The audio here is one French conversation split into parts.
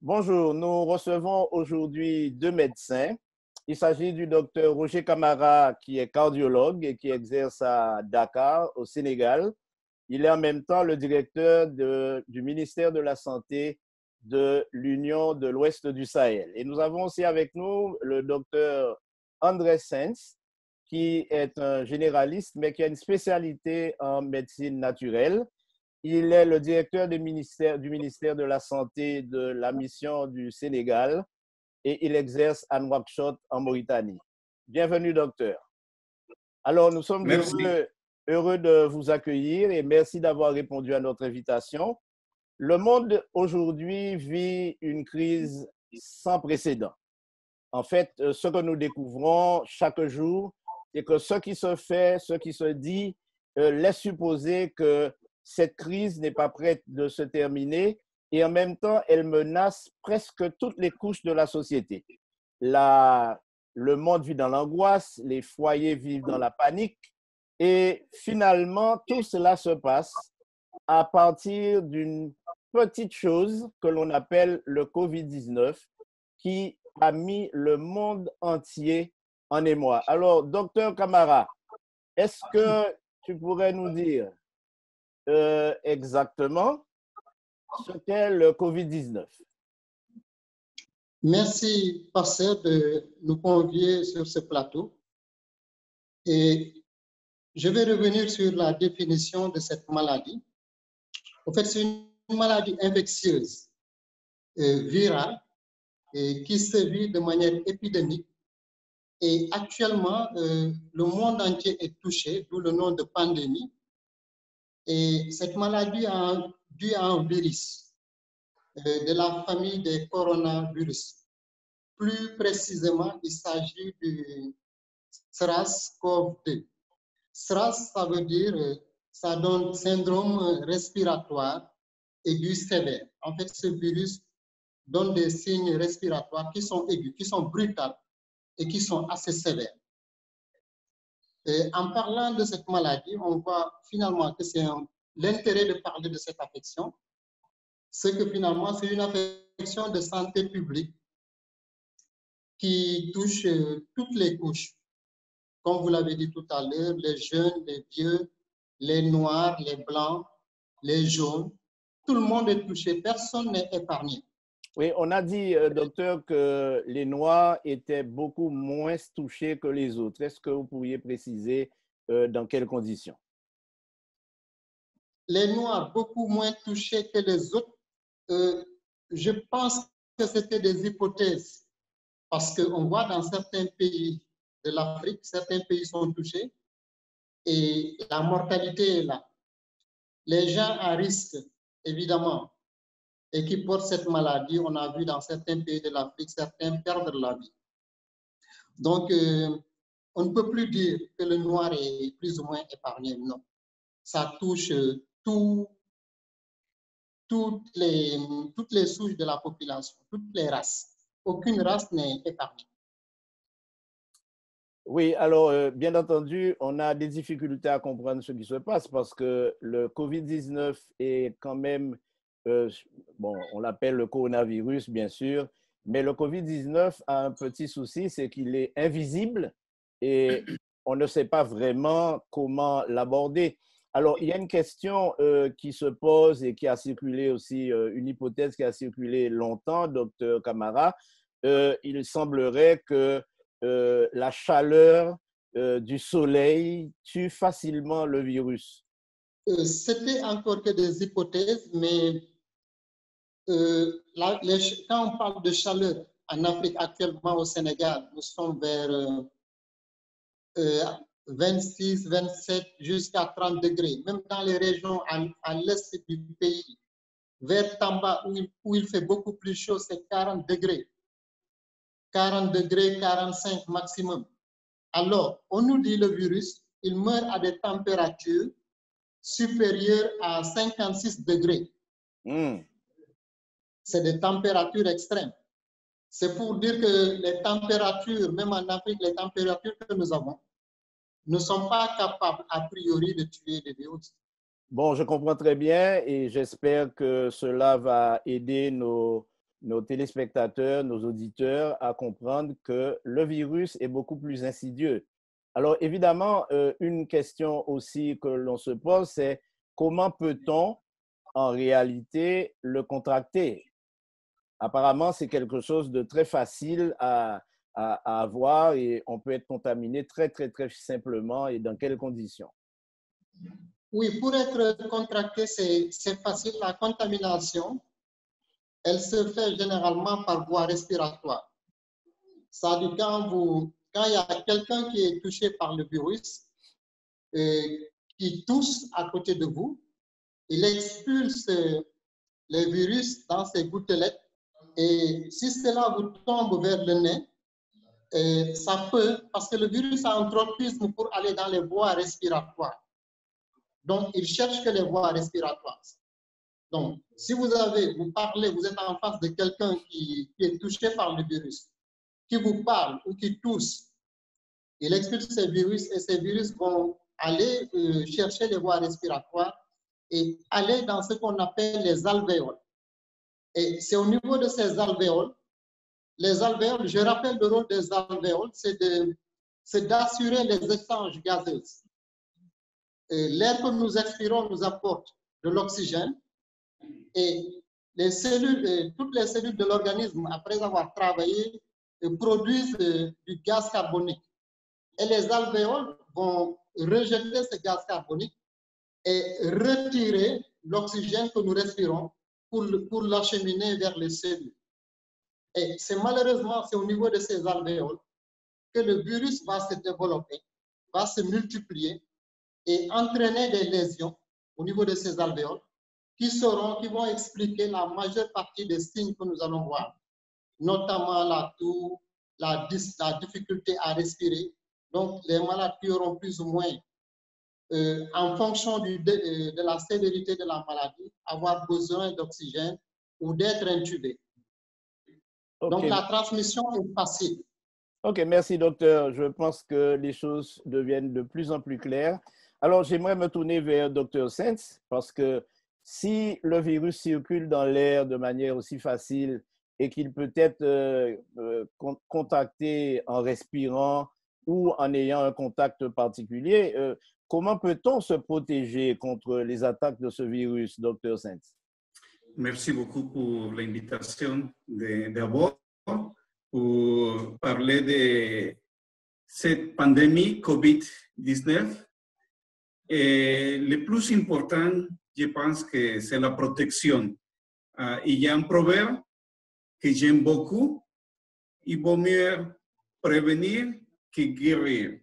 Bonjour, nous recevons aujourd'hui deux médecins. Il s'agit du docteur Roger Camara, qui est cardiologue et qui exerce à Dakar, au Sénégal. Il est en même temps le directeur du ministère de la Santé de l'Union de l'Ouest du Sahel. Et nous avons aussi avec nous le docteur André Sens, qui est un généraliste, mais qui a une spécialité en médecine naturelle. Il est le directeur du ministère de la Santé de la mission du Sénégal et il exerce à Nouakchott, en Mauritanie. Bienvenue, docteur. Alors, nous sommes Merci. heureux de vous accueillir et merci d'avoir répondu à notre invitation. Le monde aujourd'hui vit une crise sans précédent. En fait, ce que nous découvrons chaque jour, c'est que ce qui se fait, ce qui se dit, laisse supposer que cette crise n'est pas prête de se terminer et en même temps, elle menace presque toutes les couches de la société. Le monde vit dans l'angoisse, les foyers vivent dans la panique et finalement, tout cela se passe à partir d'une petite chose que l'on appelle le COVID-19 qui a mis le monde entier en émoi. Alors, docteur Camara, est-ce que tu pourrais nous dire exactement ce qu'est le COVID-19? Merci, pasteur, de nous convier sur ce plateau. Et je vais revenir sur la définition de cette maladie. En fait, c'est une maladie infectieuse, virale, et qui se vit de manière épidémique. Et actuellement, le monde entier est touché, d'où le nom de pandémie. Et cette maladie est due à un virus de la famille des coronavirus. Plus précisément, il s'agit du SARS-CoV-2. SARS, ça veut dire, ça donne syndrome respiratoire aigu sévère. En fait, ce virus donne des signes respiratoires qui sont aigus, qui sont brutaux et qui sont assez sévères. Et en parlant de cette maladie, on voit finalement que c'est l'intérêt de parler de cette affection, c'est que finalement, c'est une affection de santé publique qui touche toutes les couches. Comme vous l'avez dit tout à l'heure, les jeunes, les vieux, les noirs, les blancs, les jaunes, tout le monde est touché, personne n'est épargné. Oui, on a dit, docteur, que les Noirs étaient beaucoup moins touchés que les autres. Est-ce que vous pourriez préciser dans quelles conditions? Les Noirs beaucoup moins touchés que les autres, je pense que c'était des hypothèses, parce qu'on voit dans certains pays de l'Afrique, certains pays sont touchés et la mortalité est là. Les gens à risque, évidemment, et qui portent cette maladie, on a vu dans certains pays de l'Afrique, certains perdre la vie. Donc, on ne peut plus dire que le noir est plus ou moins épargné, non. Ça touche toutes les souches de la population, toutes les races. Aucune race n'est épargnée. Oui, alors, bien entendu, on a des difficultés à comprendre ce qui se passe parce que le COVID-19 est quand même, bon, on l'appelle le coronavirus, bien sûr, mais le COVID-19 a un petit souci, c'est qu'il est invisible et on ne sait pas vraiment comment l'aborder. Alors, il y a une question qui se pose et qui a circulé aussi, une hypothèse qui a circulé longtemps, docteur Camara. Il semblerait que la chaleur du soleil tue facilement le virus. C'était encore que des hypothèses, mais quand on parle de chaleur en Afrique actuellement au Sénégal, nous sommes vers 26, 27 jusqu'à 30 degrés. Même dans les régions à l'est du pays, vers Tamba où il fait beaucoup plus chaud, c'est 40 degrés. 40 degrés, 45 maximum. Alors, on nous dit le virus, il meurt à des températures supérieures à 56 degrés. C'est des températures extrêmes. C'est pour dire que les températures, même en Afrique, les températures que nous avons, ne sont pas capables a priori de tuer les virus. Bon, je comprends très bien et j'espère que cela va aider nos nos téléspectateurs, nos auditeurs à comprendre que le virus est beaucoup plus insidieux. Alors évidemment, une question aussi que l'on se pose, c'est comment peut-on en réalité le contracter? Apparemment, c'est quelque chose de très facile à avoir et on peut être contaminé très, très, très simplement et dans quelles conditions? Oui, pour être contracté, c'est facile. La contamination, elle se fait généralement par voie respiratoire. C'est-à-dire quand il y a quelqu'un qui est touché par le virus, qui tousse à côté de vous, il expulse le virus dans ses gouttelettes et si cela vous tombe vers le nez, ça peut, parce que le virus a un tropisme pour aller dans les voies respiratoires. Donc, il cherche que les voies respiratoires. Donc, si vous parlez, vous êtes en face de quelqu'un qui est touché par le virus, qui vous parle ou qui tousse, il expulse ces virus et ces virus vont aller chercher les voies respiratoires et aller dans ce qu'on appelle les alvéoles. Et c'est au niveau de ces alvéoles, les alvéoles, je rappelle le rôle des alvéoles, c'est d'assurer les échanges gazeux. L'air que nous expirons nous apporte de l'oxygène et toutes les cellules de l'organisme, après avoir travaillé, produisent du gaz carbonique. Et les alvéoles vont rejeter ce gaz carbonique et retirer l'oxygène que nous respirons pour l'acheminer vers les cellules. Et malheureusement, c'est au niveau de ces alvéoles que le virus va se développer, va se multiplier et entraîner des lésions au niveau de ces alvéoles qui vont expliquer la majeure partie des signes que nous allons voir, notamment la toux, la difficulté à respirer. Donc, les malades qui auront plus ou moins, en fonction de la sévérité de la maladie, avoir besoin d'oxygène ou d'être intubés. Okay. Donc, la transmission est facile. OK, merci docteur. Je pense que les choses deviennent de plus en plus claires. Alors, j'aimerais me tourner vers Dr. Saints parce que si le virus circule dans l'air de manière aussi facile et qu'il peut être contacté en respirant ou en ayant un contact particulier, comment peut-on se protéger contre les attaques de ce virus, Dr. Saints? Merci beaucoup pour l'invitation d'abord pour parler de cette pandémie COVID-19. Et le plus important, je pense que c'est la protection. Il y a un proverbe que j'aime beaucoup, il vaut mieux prévenir que guérir.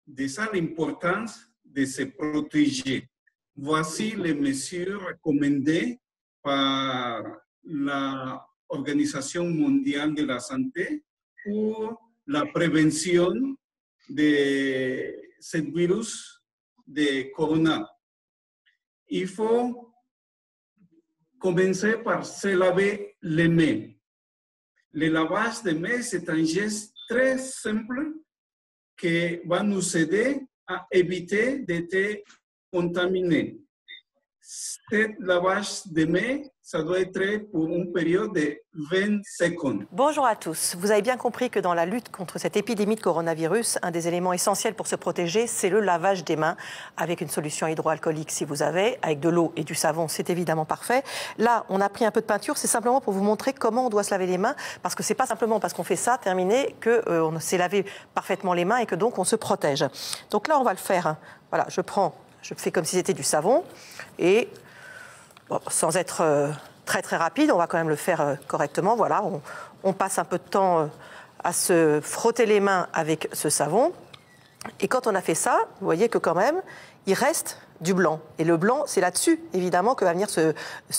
De ça l'importance de se protéger. Voici les mesures recommandées par l'Organisation mondiale de la santé pour la prévention de ce virus de corona. Il faut commencer par se laver les mains. Le lavage des mains, c'est un geste très simple qui va nous aider à éviter d'être contaminés. Ce lavage des mains, ça doit être pour une période de 20 secondes. Bonjour à tous. Vous avez bien compris que dans la lutte contre cette épidémie de coronavirus, un des éléments essentiels pour se protéger, c'est le lavage des mains avec une solution hydroalcoolique si vous avez, avec de l'eau et du savon, c'est évidemment parfait. Là, on a pris un peu de peinture, c'est simplement pour vous montrer comment on doit se laver les mains, parce que c'est pas simplement parce qu'on fait ça, terminé, qu'on s'est lavé parfaitement les mains et que donc on se protège. Donc là, on va le faire. Voilà, je fais comme si c'était du savon et bon, sans être très très rapide, on va quand même le faire correctement. Voilà, on passe un peu de temps à se frotter les mains avec ce savon. Et quand on a fait ça, vous voyez que quand même, il reste du blanc. Et le blanc, c'est là-dessus, évidemment, que va venir se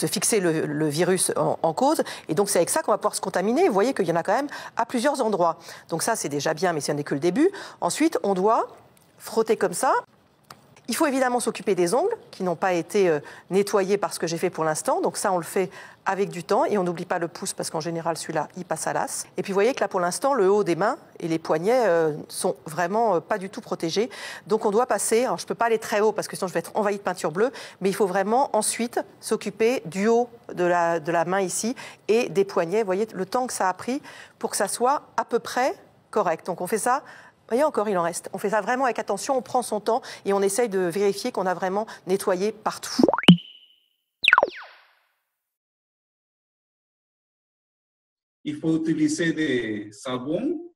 fixer le virus en cause. Et donc, c'est avec ça qu'on va pouvoir se contaminer. Vous voyez qu'il y en a quand même à plusieurs endroits. Donc ça, c'est déjà bien, mais ce n'est que le début. Ensuite, on doit frotter comme ça. Il faut évidemment s'occuper des ongles qui n'ont pas été nettoyés par ce que j'ai fait pour l'instant. Donc ça, on le fait avec du temps et on n'oublie pas le pouce parce qu'en général, celui-là, il passe à l'as. Et puis, vous voyez que là, pour l'instant, le haut des mains et les poignets sont vraiment pas du tout protégés. Donc, on doit passer, alors je ne peux pas aller très haut parce que sinon je vais être envahi de peinture bleue, mais il faut vraiment ensuite s'occuper du haut de la main ici et des poignets. Vous voyez le temps que ça a pris pour que ça soit à peu près correct. Donc, on fait ça. Vous voyez, encore, il en reste. On fait ça vraiment avec attention, on prend son temps et on essaye de vérifier qu'on a vraiment nettoyé partout. Il faut utiliser des savons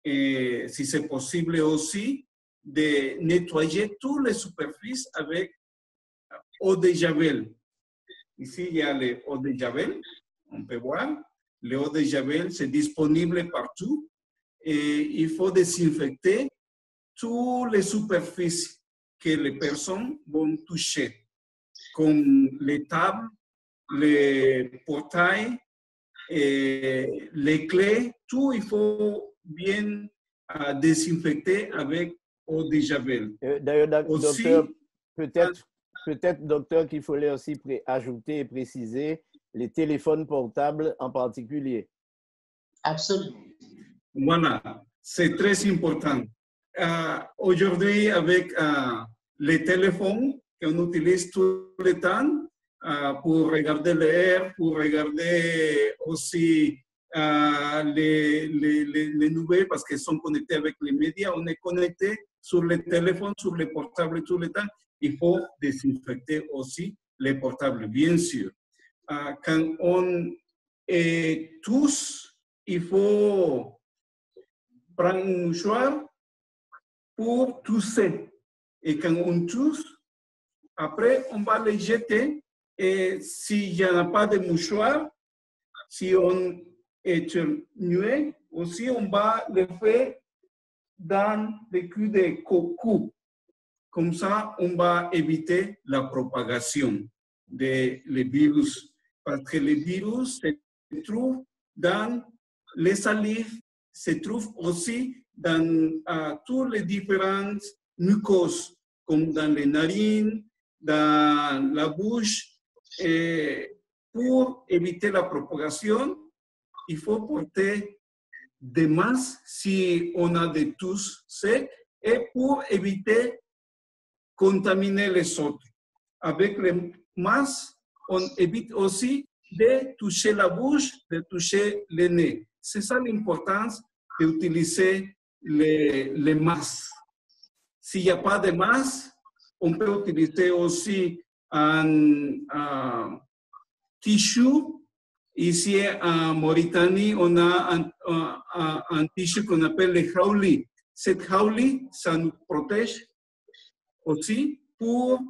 et, si c'est possible aussi, de nettoyer toutes les superficies avec eau de Javel. Ici, il y a le eau de Javel, on peut voir. Le eau de Javel, c'est disponible partout. Et il faut désinfecter toutes les superficies que les personnes vont toucher, comme les tables, les portails, et les clés, tout il faut bien désinfecter avec eau de Javel. D'ailleurs, docteur, peut-être, docteur, qu'il fallait aussi ajouter et préciser les téléphones portables en particulier. Absolument. Voilà, c'est très important. Aujourd'hui, avec les téléphones qu'on utilise tout le temps pour regarder l'air, pour regarder aussi les nouvelles, parce qu'elles sont connectées avec les médias, on est connecté sur les téléphones, sur les portables tout le temps. Il faut désinfecter aussi les portables, bien sûr. Quand on est tous, il faut prendre un mouchoir pour tousser. Et quand on tousse, après, on va les jeter. Et s'il n'y en a pas de mouchoir, si on éternue, aussi, on va le faire dans le cul de coco. Comme ça, on va éviter la propagation des virus. Parce que les virus se trouvent dans les salives, se trouvent aussi dans tous les différentes mucoses, comme dans les narines, dans la bouche. Et pour éviter la propagation, il faut porter des masques si on a des tousses secs et pour éviter contaminer les autres. Avec les masques, on évite aussi de toucher la bouche, de toucher le nez. C'est ça l'importance d'utiliser les masques. S'il n'y a pas de masque, on peut utiliser aussi un tissu. Ici, en Mauritanie, on a un tissu qu'on appelle le haouli. Cette haouli, ça nous protège aussi pour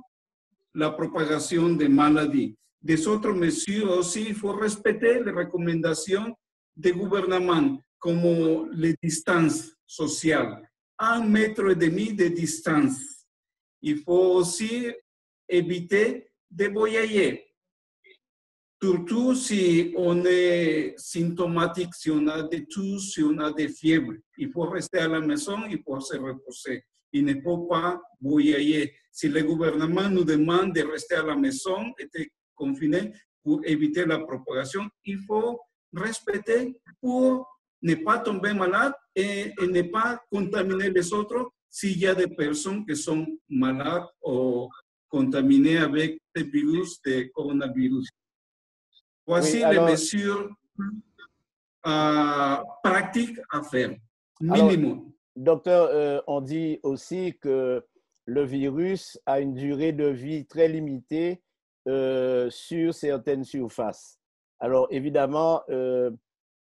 la propagation des maladies. Des autres mesures aussi, il faut respecter les recommandations des gouvernements, comme les distances sociales. 1,5 mètre de distance. Il faut aussi éviter de voyager. Surtout si on est symptomatique, si on a des toux, si on a des fièvres. Il faut rester à la maison, il faut se reposer. Il ne faut pas voyager. Si le gouvernement nous demande de rester à la maison et de confiner pour éviter la propagation, il faut respecter pour ne pas tomber malade et ne pas contaminer les autres s'il y a des personnes qui sont malades ou contaminées avec le virus de coronavirus. Voici oui, alors, les mesures pratiques à faire, minimum. Alors, docteur, on dit aussi que le virus a une durée de vie très limitée sur certaines surfaces. Alors, évidemment,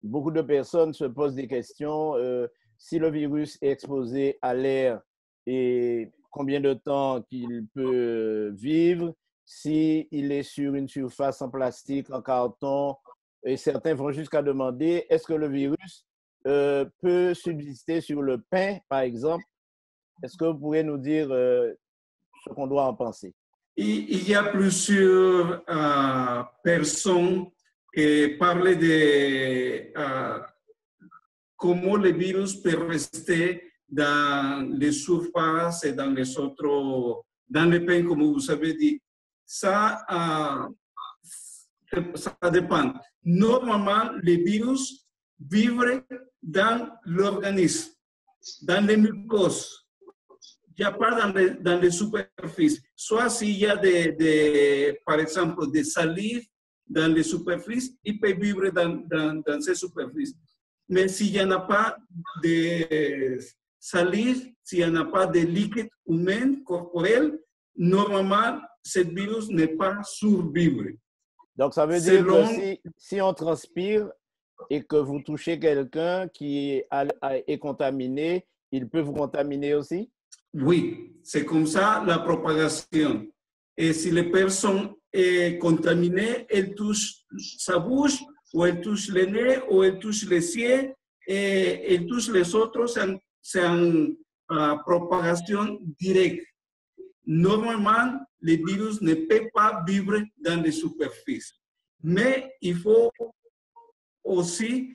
beaucoup de personnes se posent des questions. Si le virus est exposé à l'air, et combien de temps qu'il peut vivre, s'il est sur une surface en plastique, en carton, et certains vont jusqu'à demander, est-ce que le virus peut subsister sur le pain, par exemple? Est-ce que vous pourriez nous dire ce qu'on doit en penser? Il y a plusieurs personnes qui parlent de comment le virus peut rester dans les surfaces et dans les autres, dans les pains, comme vous avez dit. Ça, ça dépend. Normalement, les virus vivent dans l'organisme, dans les mucoses. Il n'y a pas dans les superficies. Soit s'il y a par exemple, des salives dans les superficies, il peut vivre dans ces superficies. Mais s'il n'y en a pas de salive, s'il n'y en a pas de liquide humain corporel, normalement, ce virus n'est pas survivre. Donc, ça veut dire que si on transpire et que vous touchez quelqu'un qui est contaminé, il peut vous contaminer aussi? Oui, c'est comme ça la propagation. Et si la personne est contaminée, elle touche sa bouche, ou elle touche le nez, ou elle touche les yeux, et elle touche les autres, c'est une propagation directe. Normalement, le virus ne peut pas vivre dans les superficies. Mais il faut aussi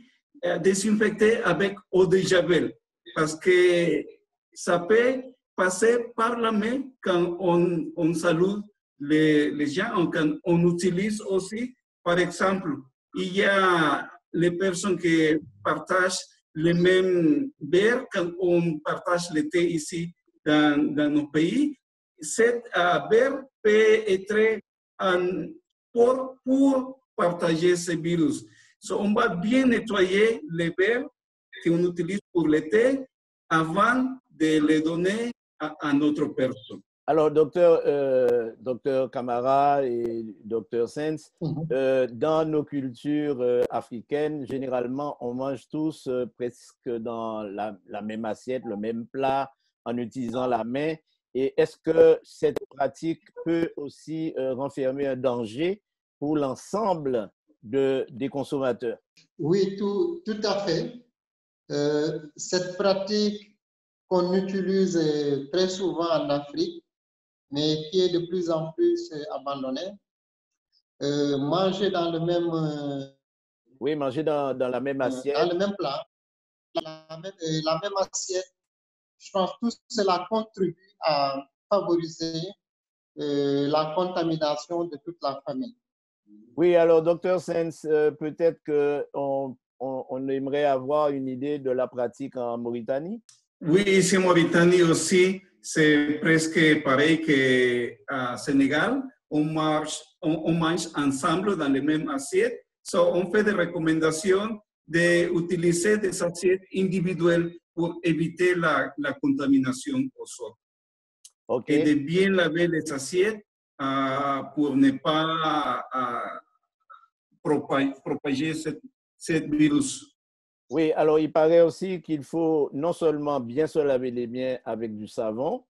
désinfecter avec eau de javel, parce que ça peut passer par la main quand on salue les gens, quand on utilise aussi, par exemple, il y a les personnes qui partagent les mêmes verres quand on partage le thé ici dans nos pays. Cet verre peut être pour partager ce virus. So, on va bien nettoyer les verres qu'on utilise pour le thé avant de les donner à notre personne. Alors, docteur Camara et docteur Sens, dans nos cultures africaines, généralement, on mange tous presque dans la même assiette, le même plat, en utilisant la main. Et est-ce que cette pratique peut aussi renfermer un danger pour l'ensemble des consommateurs? Oui, tout à fait. Cette pratique qu'on utilise très souvent en Afrique, mais qui est de plus en plus abandonnée, manger dans le même... oui, manger dans la même assiette. Dans le même plat, la même assiette. Je pense que tout cela contribue à favoriser la contamination de toute la famille. Oui, alors, docteur Sens, peut-être qu'on aimerait avoir une idée de la pratique en Mauritanie? Oui, ici en Mauritanie aussi, c'est presque pareil qu'au Sénégal. On mange ensemble dans les mêmes assiettes. So, on fait des recommandations d'utiliser des assiettes individuelles pour éviter la contamination au sol. Okay. Et de bien laver les assiettes pour ne pas propager ce virus. Oui, alors il paraît aussi qu'il faut non seulement bien se laver les mains avec du savon,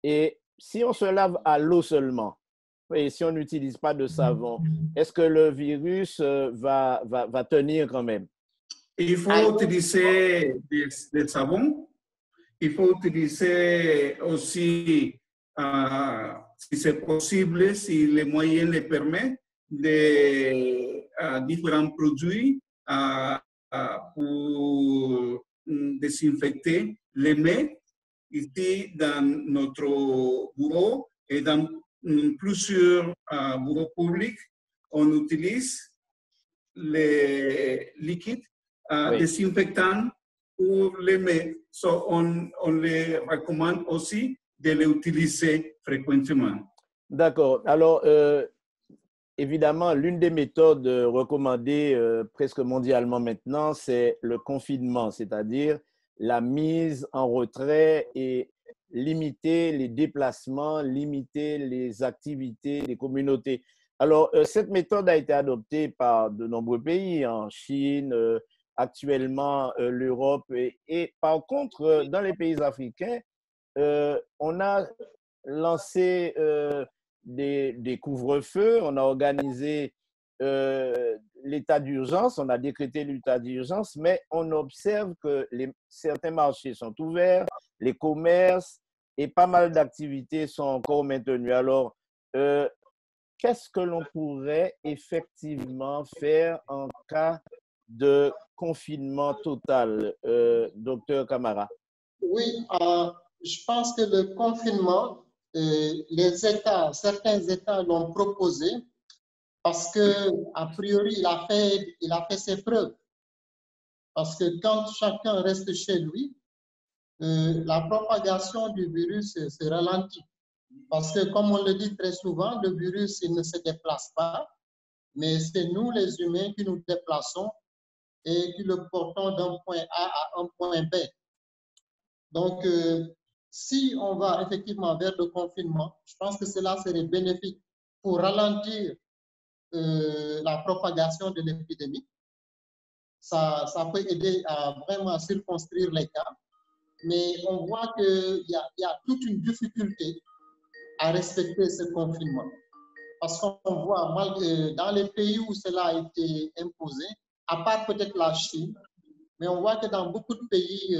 et si on se lave à l'eau seulement, et si on n'utilise pas de savon, est-ce que le virus va tenir quand même? Il faut utiliser des savons. Il faut utiliser aussi, si c'est possible, si les moyens le permettent, différents produits pour désinfecter les mains. Ici, dans notre bureau et dans plusieurs bureaux publics, on utilise les liquides désinfectants pour les mains. So, on les recommande aussi de les utiliser fréquemment. D'accord. Alors, évidemment, l'une des méthodes recommandées presque mondialement maintenant, c'est le confinement, c'est-à-dire la mise en retrait et limiter les déplacements, limiter les activités des communautés. Alors, cette méthode a été adoptée par de nombreux pays, en Chine, actuellement l'Europe, et par contre, dans les pays africains, on a lancé des couvre-feux, on a organisé l'état d'urgence, on a décrété l'état d'urgence, mais on observe que certains marchés sont ouverts, les commerces et pas mal d'activités sont encore maintenues. Alors, qu'est-ce que l'on pourrait effectivement faire en cas de confinement total, docteur Camara? Oui, je pense que le confinement, certains États l'ont proposé parce que, a priori, il a fait ses preuves. Parce que quand chacun reste chez lui, la propagation du virus se ralentit. Parce que, comme on le dit très souvent, le virus il ne se déplace pas, mais c'est nous, les humains, qui nous déplaçons et qui le portons d'un point A à un point B. Donc, si on va effectivement vers le confinement, je pense que cela serait bénéfique pour ralentir la propagation de l'épidémie. Ça peut aider à vraiment circonscrire les cas, mais on voit qu'il y a toute une difficulté à respecter ce confinement. Parce qu'on voit, dans les pays où cela a été imposé, à part peut-être la Chine, mais on voit que dans beaucoup de pays,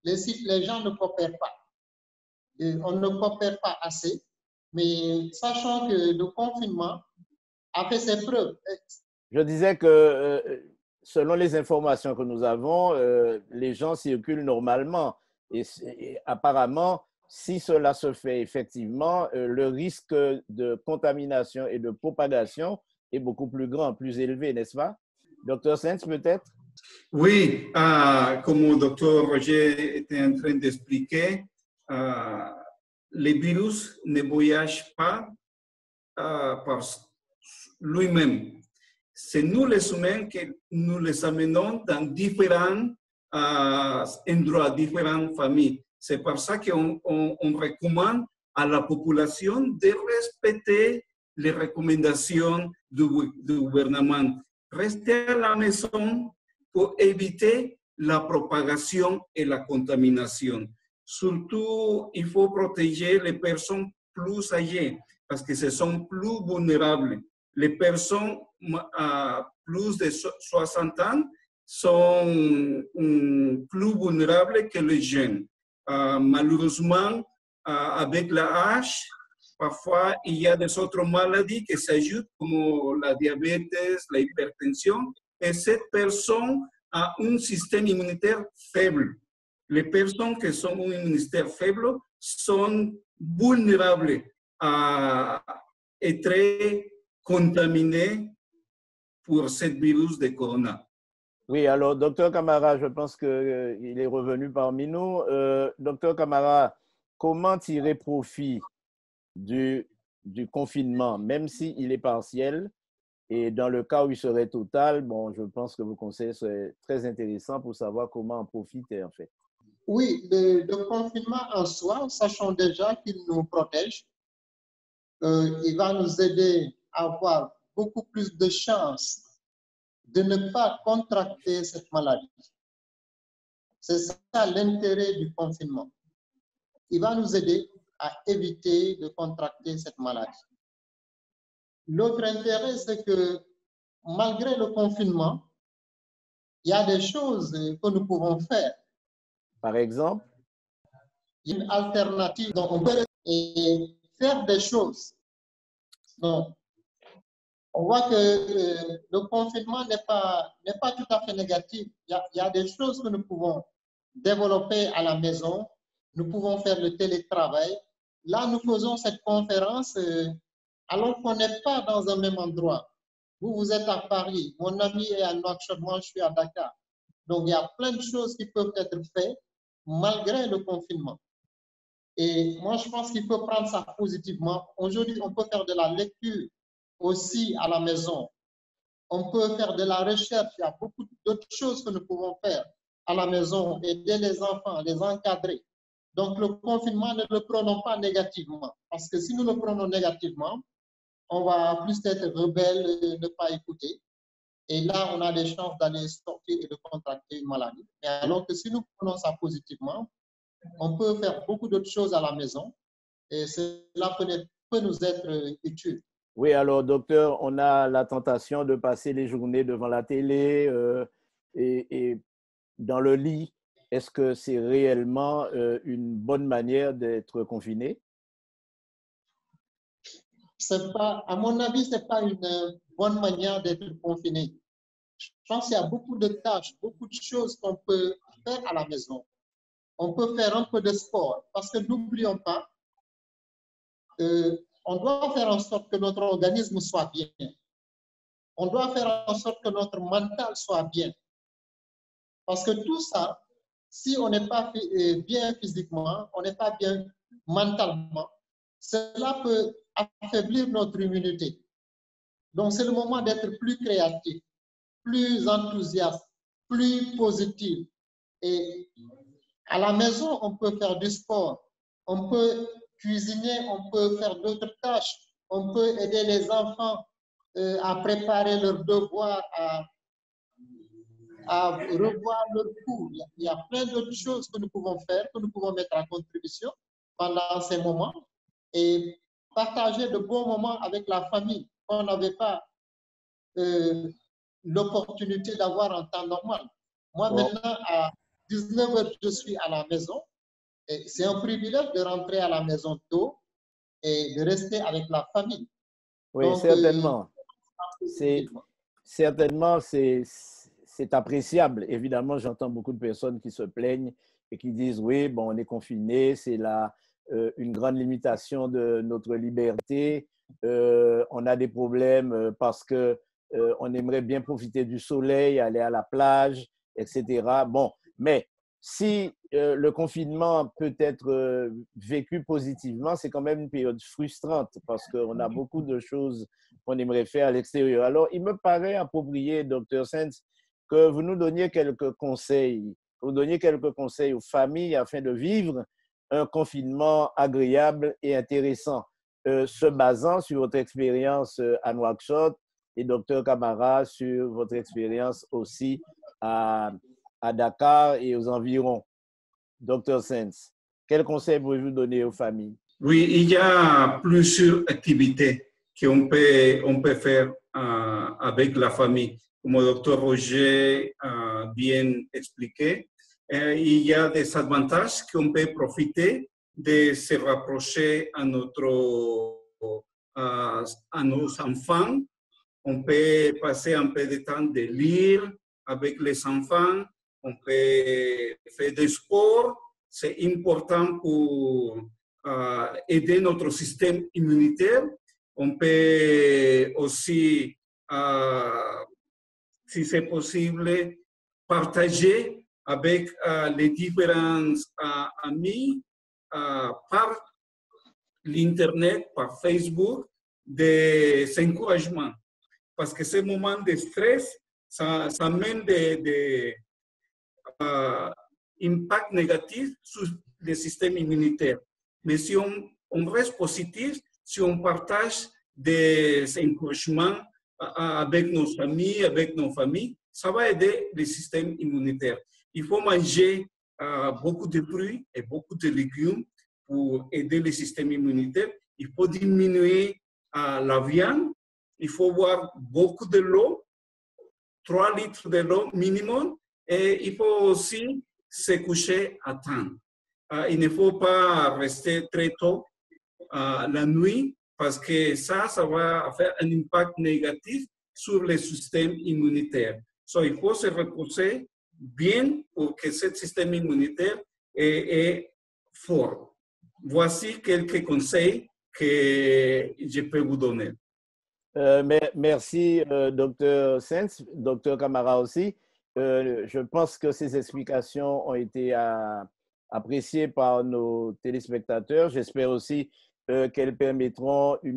les gens ne coopèrent pas. On ne coopère pas assez, mais sachant que le confinement a fait ses preuves. Je disais que selon les informations que nous avons, les gens circulent normalement. Et apparemment, si cela se fait effectivement, le risque de contamination et de propagation est beaucoup plus grand, plus élevé, n'est-ce pas? Dr. Sens, peut-être? Oui, comme le docteur Roger était en train d'expliquer, le virus ne voyage pas par lui-même. C'est nous les humains que nous les amenons dans différents endroits, différentes familles. C'est pour ça qu'on recommande à la population de respecter les recommandations du gouvernement. Rester à la maison pour éviter la propagation et la contamination. Surtout, il faut protéger les personnes plus âgées parce que ce sont plus vulnérables. Les personnes à plus de 60 ans sont plus vulnérables que les jeunes. Malheureusement, avec l'âge, parfois il y a des autres maladies qui s'ajoutent comme la diabète, la hypertension, et cette personne a un système immunitaire faible. Les personnes qui ont un immunitaire faible sont vulnérables à être contaminées pour ce virus de corona. Oui, alors, docteur Camara, je pense qu'il est revenu parmi nous. Docteur Camara, comment tirer profit du confinement, même s'il est partiel? Et dans le cas où il serait total, bon, je pense que vos conseils seraient très intéressants pour savoir comment en profiter, en fait. Oui, le confinement en soi, sachant déjà qu'il nous protège, il va nous aider à avoir beaucoup plus de chances de ne pas contracter cette maladie. C'est ça l'intérêt du confinement. Il va nous aider à éviter de contracter cette maladie. L'autre intérêt, c'est que malgré le confinement, il y a des choses que nous pouvons faire. Par exemple? Une alternative, donc on peut faire des choses. Donc, on voit que le confinement n'est pas tout à fait négatif. Il y a des choses que nous pouvons développer à la maison. Nous pouvons faire le télétravail. Là, nous faisons cette conférence alors qu'on n'est pas dans un même endroit. Vous êtes à Paris, mon ami est à Nouakchott, moi je suis à Dakar. Donc, il y a plein de choses qui peuvent être faites malgré le confinement. Et moi, je pense qu'il faut prendre ça positivement. Aujourd'hui, on peut faire de la lecture aussi à la maison. On peut faire de la recherche. Il y a beaucoup d'autres choses que nous pouvons faire à la maison, aider les enfants, les encadrer. Donc, le confinement, ne le prenons pas négativement. Parce que si nous le prenons négativement, on va plus être rebelle et ne pas écouter. Et là, on a des chances d'aller sortir et de contracter une maladie. Et alors que si nous prenons ça positivement, on peut faire beaucoup d'autres choses à la maison et cela peut nous être utile. Oui, alors, docteur, on a la tentation de passer les journées devant la télé et dans le lit. Est-ce que c'est réellement une bonne manière d'être confiné? À mon avis, ce n'est pas une bonne manière d'être confiné. Je pense qu'il y a beaucoup de tâches, beaucoup de choses qu'on peut faire à la maison. on peut faire un peu de sport. Parce que n'oublions pas, on doit faire en sorte que notre organisme soit bien. On doit faire en sorte que notre mental soit bien. Parce que tout ça, si on n'est pas bien physiquement, on n'est pas bien mentalement, cela peut affaiblir notre immunité. Donc, c'est le moment d'être plus créatif, plus enthousiaste, plus positif. Et à la maison, on peut faire du sport, on peut cuisiner, on peut faire d'autres tâches, on peut aider les enfants à préparer leurs devoirs, à revoir leurs cours. Il y a plein d'autres choses que nous pouvons faire, que nous pouvons mettre en contribution pendant ces moments et partager de bons moments avec la famille qu'on n'avait pas l'opportunité d'avoir en temps normal. Moi, maintenant, à 19 h, je suis à la maison. C'est un privilège de rentrer à la maison tôt et de rester avec la famille. Oui, donc, certainement. Certainement, c'est appréciable. Évidemment, j'entends beaucoup de personnes qui se plaignent et qui disent, oui, bon, on est confiné, c'est là une grande limitation de notre liberté. On a des problèmes parce que on aimerait bien profiter du soleil, aller à la plage, etc. Bon, mais si le confinement peut être vécu positivement, c'est quand même une période frustrante parce qu'on a beaucoup de choses qu'on aimerait faire à l'extérieur. Alors, il me paraît approprié, Dr. Sens, que vous nous donniez quelques conseils, aux familles afin de vivre un confinement agréable et intéressant, se basant sur votre expérience à Nouakchott et Dr. Camara sur votre expérience aussi à Dakar et aux environs. Dr. Sens, quels conseils pouvez-vous donner aux familles? Oui, il y a plusieurs activités qu'on peut faire avec la famille. Comme le docteur Roger a bien expliqué, il y a des avantages qu'on peut profiter de se rapprocher à nos enfants. On peut passer un peu de temps de lire avec les enfants. On peut faire du sport. C'est important pour aider notre système immunitaire. On peut aussi, si c'est possible, partager avec les différents amis par l'Internet, par Facebook, des encouragements. Parce que ces moments de stress, ça mène des impacts négatifs sur le système immunitaire. Mais si on reste positif, si on partage des encouragements avec nos amis, avec nos familles, ça va aider le système immunitaire. Il faut manger beaucoup de fruits et beaucoup de légumes pour aider le système immunitaire. Il faut diminuer la viande. Il faut boire beaucoup de l'eau, 3 litres de l'eau minimum. Et il faut aussi se coucher à temps. Il ne faut pas rester très tôt la nuit parce que ça va faire un impact négatif sur le système immunitaire. So, il faut se reposer bien pour que ce système immunitaire est fort. Voici quelques conseils que je peux vous donner. Merci, Dr. Sens, Dr. Camara aussi. Je pense que ces explications ont été appréciées par nos téléspectateurs. J'espère aussi qu'elles permettront un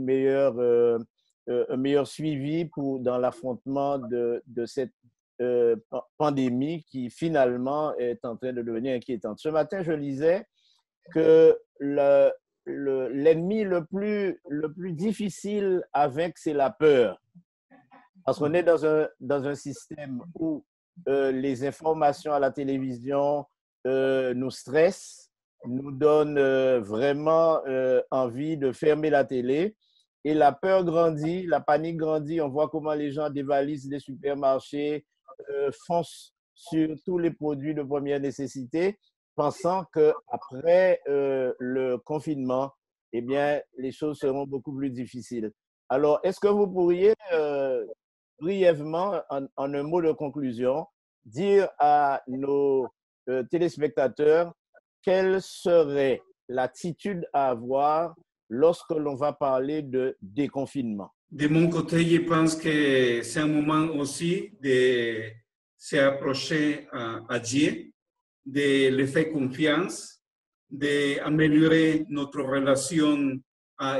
meilleur suivi dans l'affrontement de cette pandémie qui finalement est en train de devenir inquiétante. Ce matin, je lisais que l'ennemi le plus difficile à vaincre, c'est la peur. Parce qu'on est dans un système où les informations à la télévision nous stressent, nous donnent vraiment envie de fermer la télé. Et la peur grandit, la panique grandit. On voit comment les gens dévalisent les supermarchés, foncent sur tous les produits de première nécessité, pensant qu'après le confinement, eh bien, les choses seront beaucoup plus difficiles. Alors, est-ce que vous pourriez brièvement, en un mot de conclusion, dire à nos téléspectateurs quelle serait l'attitude à avoir lorsque l'on va parler de déconfinement? De mon côté, je pense que c'est un moment aussi de s'approcher à Dieu, de lui faire confiance, d'améliorer notre relation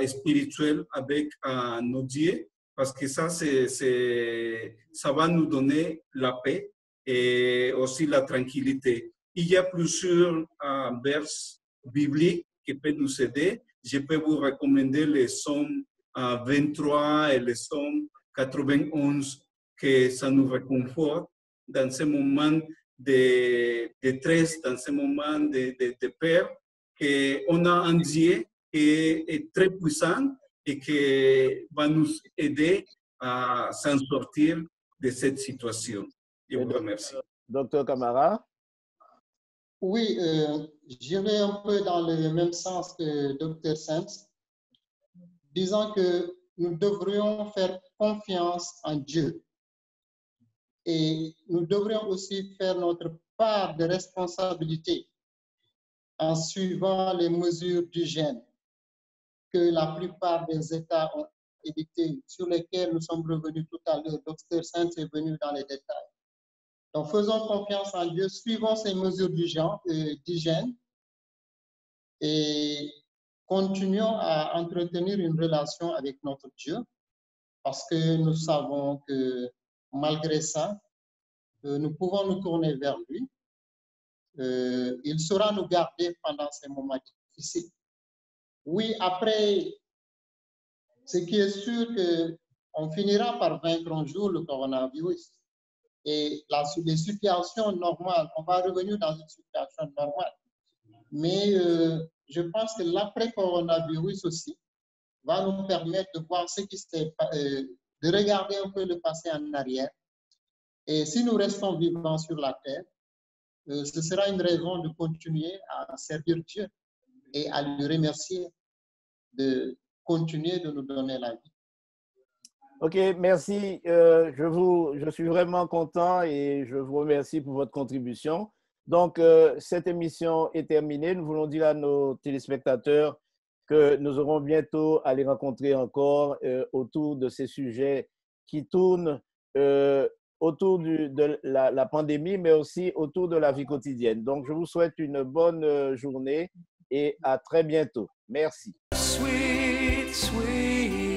spirituelle avec nos dieux, parce que ça va nous donner la paix et aussi la tranquillité. Il y a plusieurs versets bibliques qui peuvent nous aider. Je peux vous recommander les psaumes 23 et le psaume 91, que ça nous réconforte dans ce moment de détresse, dans ce moment de peur, qu'on a un Dieu qui est très puissant et qui va nous aider à s'en sortir de cette situation. Je vous remercie. Docteur Camara? Oui, je vais un peu dans le même sens que Dr. Sens, disant que nous devrions faire confiance en Dieu. Et nous devrions aussi faire notre part de responsabilité en suivant les mesures d'hygiène que la plupart des États ont édictées, sur lesquelles nous sommes revenus tout à l'heure. Dr. Sens est venu dans les détails. Donc, faisons confiance en Dieu, suivons ces mesures d'hygiène et continuons à entretenir une relation avec notre Dieu, parce que nous savons que malgré ça, nous pouvons nous tourner vers lui. Il saura nous garder pendant ces moments difficiles. Oui, après, ce qui est sûr, qu'on finira par vaincre un jour le coronavirus. Et les situations normales, on va revenir dans une situation normale. Mais je pense que l'après-coronavirus aussi va nous permettre de voir ce qui s'est de regarder un peu le passé en arrière. Et si nous restons vivants sur la terre, ce sera une raison de continuer à servir Dieu et à lui remercier de continuer de nous donner la vie. OK, merci. Je suis vraiment content et je vous remercie pour votre contribution. Donc, cette émission est terminée. Nous voulons dire à nos téléspectateurs que nous aurons bientôt à les rencontrer encore autour de ces sujets qui tournent autour de la pandémie, mais aussi autour de la vie quotidienne. Donc, je vous souhaite une bonne journée et à très bientôt. Merci. Sweet, sweet.